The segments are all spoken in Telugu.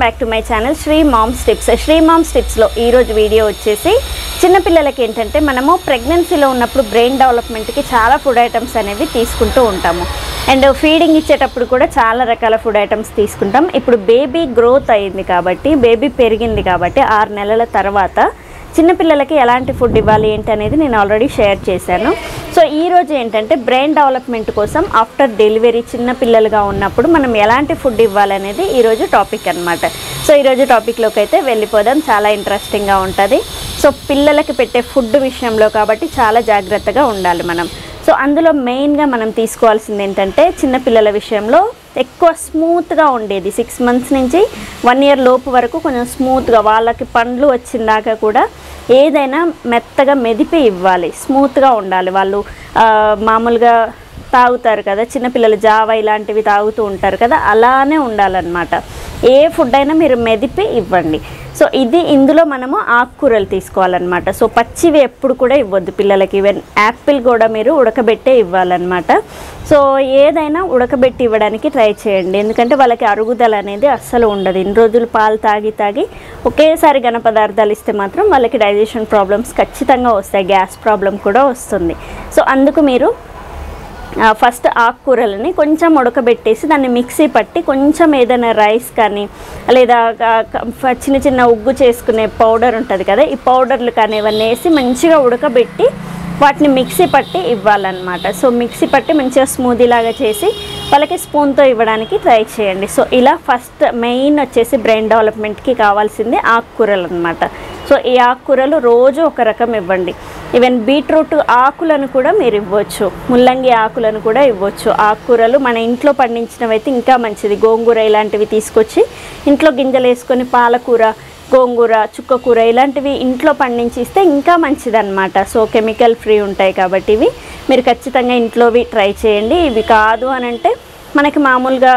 Back to my channel Sri moms tips. Sri moms టిప్స్లో ఈరోజు వీడియో వచ్చేసి చిన్నపిల్లలకి ఏంటంటే మనము ప్రెగ్నెన్సీలో ఉన్నప్పుడు బ్రెయిన్ డెవలప్మెంట్కి చాలా ఫుడ్ ఐటమ్స్ అనేవి తీసుకుంటూ ఉంటాము. అండ్ ఫీడింగ్ ఇచ్చేటప్పుడు కూడా చాలా రకాల ఫుడ్ ఐటమ్స్ తీసుకుంటాం. ఇప్పుడు బేబీ గ్రోత్ అయింది కాబట్టి, బేబీ పెరిగింది కాబట్టి 6 నెలల తర్వాత చిన్నపిల్లలకి ఎలాంటి ఫుడ్ ఇవ్వాలి ఏంటి అనేది నేను ఆల్రెడీ షేర్ చేశాను. సో ఈరోజు ఏంటంటే బ్రెయిన్ డెవలప్మెంట్ కోసం ఆఫ్టర్ డెలివరీ చిన్నపిల్లలుగా ఉన్నప్పుడు మనం ఎలాంటి ఫుడ్ ఇవ్వాలనేది ఈరోజు టాపిక్ అనమాట. సో ఈరోజు టాపిక్లోకి అయితే వెళ్ళిపోదాం. చాలా ఇంట్రెస్టింగ్గా ఉంటుంది. సో పిల్లలకి పెట్టే ఫుడ్ విషయంలో కాబట్టి చాలా జాగ్రత్తగా ఉండాలి మనం. సో అందులో మెయిన్గా మనం తీసుకోవాల్సింది ఏంటంటే చిన్నపిల్లల విషయంలో ఎక్కువ స్మూత్గా ఉండేది 6 మంత్స్ నుంచి 1 ఇయర్ లోపు వరకు కొంచెం స్మూత్గా, వాళ్ళకి పండ్లు వచ్చిందాకా కూడా ఏదైనా మెత్తగా మెదిపి ఇవ్వాలి, స్మూత్గా ఉండాలి. వాళ్ళు మామూలుగా తాగుతారు కదా చిన్నపిల్లలు, జావా ఇలాంటివి తాగుతూ ఉంటారు కదా, అలానే ఉండాలన్నమాట. ఏ ఫుడ్ అయినా మీరు మెదిపి ఇవ్వండి. సో ఇందులో మనము ఆకుకూరలు తీసుకోవాలన్నమాట. సో పచ్చివి ఎప్పుడు కూడా ఇవ్వద్దు పిల్లలకి. ఈవెన్ యాపిల్ కూడా మీరు ఉడకబెట్టే ఇవ్వాలన్నమాట. సో ఏదైనా ఉడకబెట్టి ఇవ్వడానికి ట్రై చేయండి, ఎందుకంటే వాళ్ళకి అరుగుదల అనేది అస్సలు ఉండదు. ఇన్ని రోజులు పాలు తాగి ఒకేసారి ఘన పదార్థాలు ఇస్తే మాత్రం వాళ్ళకి డైజెషన్ ప్రాబ్లమ్స్ ఖచ్చితంగా వస్తాయి, గ్యాస్ ప్రాబ్లం కూడా వస్తుంది. సో అందుకు మీరు ఫస్ట్ ఆకుకూరలని కొంచెం ఉడకబెట్టేసి దాన్ని మిక్సీ పట్టి కొంచెం ఏదైనా రైస్ కానీ లేదా చిన్న చిన్న ఉగ్గు చేసుకునే పౌడర్ ఉంటుంది కదా, ఈ పౌడర్లు కానీ ఇవన్నీ వేసి మంచిగా ఉడకబెట్టి వాటిని మిక్సీ పట్టి ఇవ్వాలన్నమాట. సో మిక్సీ పట్టి మంచిగా స్మూదీ లాగా చేసి వాళ్ళకి స్పూన్తో ఇవ్వడానికి ట్రై చేయండి. సో ఇలా ఫస్ట్ మెయిన్ వచ్చేసి బ్రెయిన్ డెవలప్మెంట్కి కావాల్సింది ఆకుకూరలు అనమాట. సో ఈ ఆకుకూరలు రోజు ఒక రకం ఇవ్వండి. ఈవెన్ బీట్రూట్ ఆకులను కూడా మీరు ఇవ్వచ్చు, ముల్లంగి ఆకులను కూడా ఇవ్వచ్చు. ఆకుకూరలు మన ఇంట్లో పండించినవి అయితే ఇంకా మంచిది. గోంగూర ఇలాంటివి తీసుకొచ్చి ఇంట్లో గింజలు వేసుకొని పాలకూర, గోంగూర, చుక్కకూర ఇలాంటివి ఇంట్లో పండించి ఇస్తే ఇంకా మంచిదన్నమాట. సో కెమికల్ ఫ్రీ ఉంటాయి కాబట్టి ఇవి మీరు ఖచ్చితంగా ఇంట్లోవి ట్రై చేయండి. ఇవి కాదు అని అంటే మనకి మామూలుగా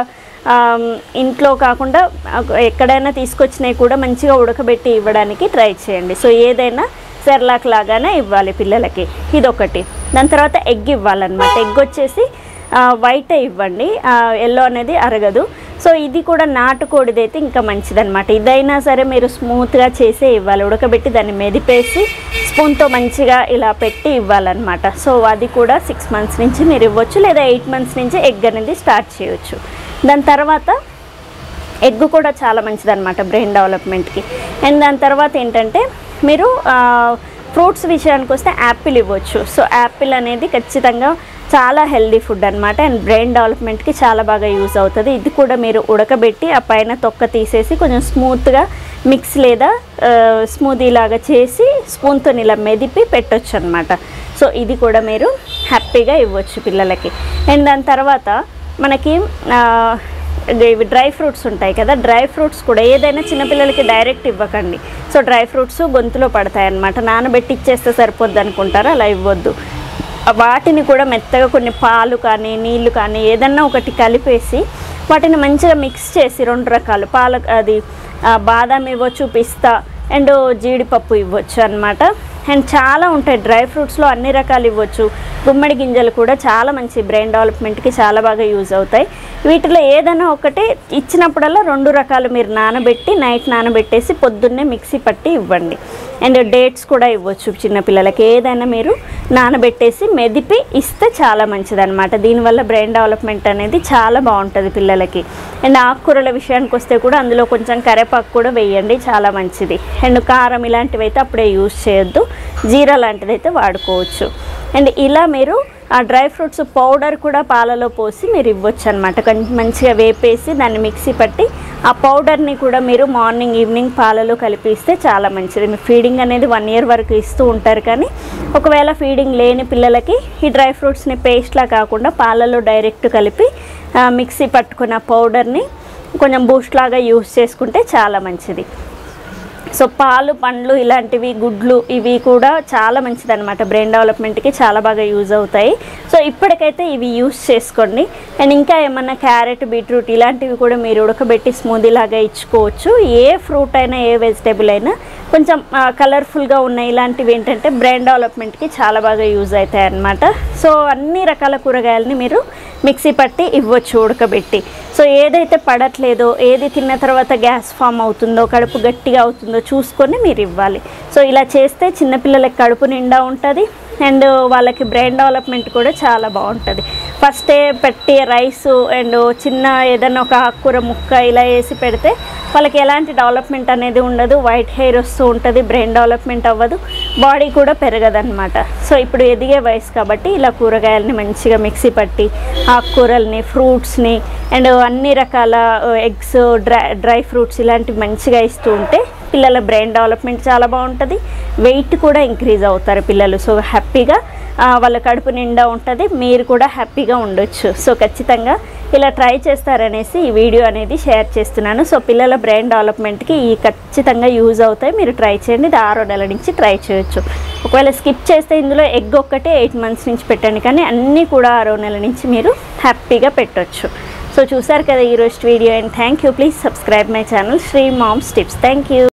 ఇంట్లో కాకుండా ఎక్కడైనా తీసుకొచ్చినవి కూడా మంచిగా ఉడకబెట్టి ఇవ్వడానికి ట్రై చేయండి. సో ఏదైనా సెర్లాక్ లాగానే ఇవ్వాలి పిల్లలకి, ఇదొకటి. దాని తర్వాత ఎగ్ ఇవ్వాలన్నమాట. ఎగ్ వచ్చేసి వైటే ఇవ్వండి, ఎల్లో అనేది అరగదు. సో ఇది కూడా నాటుకోడిది అయితే ఇంకా మంచిదన్నమాట. ఇదైనా సరే మీరు స్మూత్గా చేసే ఇవ్వాలి, ఉడకబెట్టి దాన్ని మెదిపేసి స్పూన్తో మంచిగా ఇలా పెట్టి ఇవ్వాలన్నమాట. సో అది కూడా 6 మంత్స్ నుంచి మీరు ఇవ్వచ్చు, లేదా 8 మంత్స్ నుంచి ఎగ్ అనేది స్టార్ట్ చేయొచ్చు. దాని తర్వాత ఎగ్ కూడా చాలా మంచిదన్నమాట బ్రెయిన్ డెవలప్మెంట్కి. అండ్ దాని తర్వాత ఏంటంటే మీరు ఫ్రూట్స్ విషయానికి వస్తే యాపిల్ ఇవ్వచ్చు. సో యాపిల్ అనేది ఖచ్చితంగా చాలా హెల్దీ ఫుడ్ అనమాట. అండ్ బ్రెయిన్ డెవలప్మెంట్కి చాలా బాగా యూజ్ అవుతుంది. ఇది కూడా మీరు ఉడకబెట్టి ఆ పైన తొక్క తీసేసి కొంచెం స్మూత్గా మిక్స్ లేదా స్మూదీ లాగా చేసి స్పూన్తో ఇలా మెదిపి పెట్టొచ్చు అనమాట. సో ఇది కూడా మీరు హ్యాపీగా ఇవ్వచ్చు పిల్లలకి. అండ్ దాని తర్వాత మనకి ఇవి డ్రై ఫ్రూట్స్ ఉంటాయి కదా, డ్రై ఫ్రూట్స్ కూడా ఏదైనా చిన్నపిల్లలకి డైరెక్ట్ ఇవ్వకండి. సో డ్రై ఫ్రూట్స్ గొంతులో పడతాయి అన్నమాట. నానబెట్టి ఇచ్చేస్తే సరిపోద్ది అనుకుంటారా, అలా ఇవ్వద్దు. వాటిని కూడా మెత్తగా కొన్ని పాలు కానీ నీళ్లు కానీ ఏదన్నా ఒకటి కలిపేసి వాటిని మంచిగా మిక్స్ చేసి 2 రకాలు అది బాదాం ఇవ్వచ్చు, పిస్తా అండ్ జీడిపప్పు ఇవ్వచ్చు అనమాట. అండ్ చాలా ఉంటాయి డ్రై ఫ్రూట్స్లో, అన్ని రకాలు ఇవ్వచ్చు. గుమ్మడి గింజలు కూడా చాలా మంచి బ్రెయిన్ డెవలప్మెంట్కి చాలా బాగా యూజ్ అవుతాయి. వీటిలో ఏదైనా ఒకటి ఇచ్చినప్పుడల్లా 2 రకాలు మీరు నానబెట్టి నైట్ నానబెట్టేసి పొద్దున్నే మిక్సీ పట్టి ఇవ్వండి. అండ్ డేట్స్ కూడా ఇవ్వచ్చు చిన్నపిల్లలకి. ఏదైనా మీరు నానబెట్టేసి మెదిపి ఇస్తే చాలా మంచిదన్నమాట. దీనివల్ల బ్రెయిన్ డెవలప్మెంట్ అనేది చాలా బాగుంటుంది పిల్లలకి. అండ్ ఆకుకూరల విషయానికి వస్తే కూడా అందులో కొంచెం కరివేపాకు కూడా వేయండి, చాలా మంచిది. అండ్ కారం ఇలాంటివి అయితే అప్పుడే యూజ్ చేయొద్దు, జీరా లాంటిది అయితే వాడుకోవచ్చు. అండ్ ఇలా మీరు ఆ డ్రై ఫ్రూట్స్ పౌడర్ కూడా పాలలో పోసి మీరు ఇవ్వచ్చు అనమాట. మంచిగా వేపేసి దాన్ని మిక్సీ పట్టి ఆ పౌడర్ని కూడా మీరు మార్నింగ్ ఈవినింగ్ పాలలో కలిపి ఇస్తే చాలా మంచిది. మీరు ఫీడింగ్ అనేది 1 ఇయర్ వరకు ఇస్తూ ఉంటారు, కానీ ఒకవేళ ఫీడింగ్ లేని పిల్లలకి ఈ డ్రై ఫ్రూట్స్ని పేస్ట్లా కాకుండా పాలలో డైరెక్ట్ కలిపి మిక్సీ పట్టుకున్న పౌడర్ని కొంచెం బూస్ట్ లాగా యూస్ చేసుకుంటే చాలా మంచిది. సో పాలు, పండ్లు ఇలాంటివి, గుడ్లు ఇవి కూడా చాలా మంచిదన్నమాట. బ్రెయిన్ డెవలప్మెంట్కి చాలా బాగా యూజ్ అవుతాయి. సో ఇప్పటికైతే ఇవి యూస్ చేసుకోండి. అండ్ ఇంకా ఏమన్నా క్యారెట్, బీట్రూట్ ఇలాంటివి కూడా మీరు ఉడకబెట్టి స్మూదీ లాగా ఇచ్చుకోవచ్చు. ఏ ఫ్రూట్ అయినా ఏ వెజిటేబుల్ అయినా కొంచెం కలర్ఫుల్గా ఉన్నాయి ఇలాంటివి ఏంటంటే బ్రెయిన్ డెవలప్మెంట్కి చాలా బాగా యూజ్ అవుతాయి అన్నమాట. సో అన్ని రకాల కూరగాయలని మీరు మిక్సీ పట్టి ఇవ్వచ్చు ఉడకబెట్టి. సో ఏదైతే పడట్లేదో, ఏది తిన్న తర్వాత గ్యాస్ ఫామ్ అవుతుందో, కడుపు గట్టిగా అవుతుందో చూసుకొని మీరు ఇవ్వాలి. సో ఇలా చేస్తే చిన్నపిల్లలకి కడుపు నిండా ఉంటుంది అండ్ వాళ్ళకి బ్రెయిన్ డెవలప్మెంట్ కూడా చాలా బాగుంటుంది. ఫస్టే పెట్టి రైస్ అండ్ చిన్న ఏదైనా ఒక ఆకుకూర ముక్క ఇలా వేసి పెడితే వాళ్ళకి ఎలాంటి డెవలప్మెంట్ అనేది ఉండదు, వైట్ హెయిర్ వస్తూ ఉంటుంది, బ్రెయిన్ డెవలప్మెంట్ అవ్వదు, బాడీ కూడా పెరగదన్నమాట. సో ఇప్పుడు ఎదిగే వయసు కాబట్టి ఇలా కూరగాయలని మంచిగా మిక్సీ పట్టి ఆకుకూరల్ని, ఫ్రూట్స్ని అండ్ అన్ని రకాల ఎగ్స్, డ్రై ఫ్రూట్స్ ఇలాంటివి మంచిగా ఇస్తూ ఉంటే పిల్లల బ్రెయిన్ డెవలప్మెంట్ చాలా బాగుంటుంది, వెయిట్ కూడా ఇంక్రీజ్ అవుతారు పిల్లలు. సో హ్యాపీగా వాళ్ళ కడుపు నిండా ఉంటుంది, మీరు కూడా హ్యాపీగా ఉండొచ్చు. సో ఖచ్చితంగా ఇలా ట్రై చేస్తారనేసి ఈ వీడియో అనేది షేర్ చేస్తున్నాను. సో పిల్లల బ్రెయిన్ డెవలప్మెంట్కి ఈ ఖచ్చితంగా యూజ్ అవుతాయి, మీరు ట్రై చేయండి. ఇది 6 నెలల నుంచి ట్రై చేయొచ్చు. ఒకవేళ స్కిప్ చేస్తే ఇందులో ఎగ్ ఒక్కటే 8 మంత్స్ నుంచి పెట్టండి, కానీ అన్నీ కూడా 6 నెలల నుంచి మీరు హ్యాపీగా పెట్టొచ్చు. సో చూసారు కదా ఈరోజు video, and thank you. Please subscribe my channel Sri moms tips. Thank you.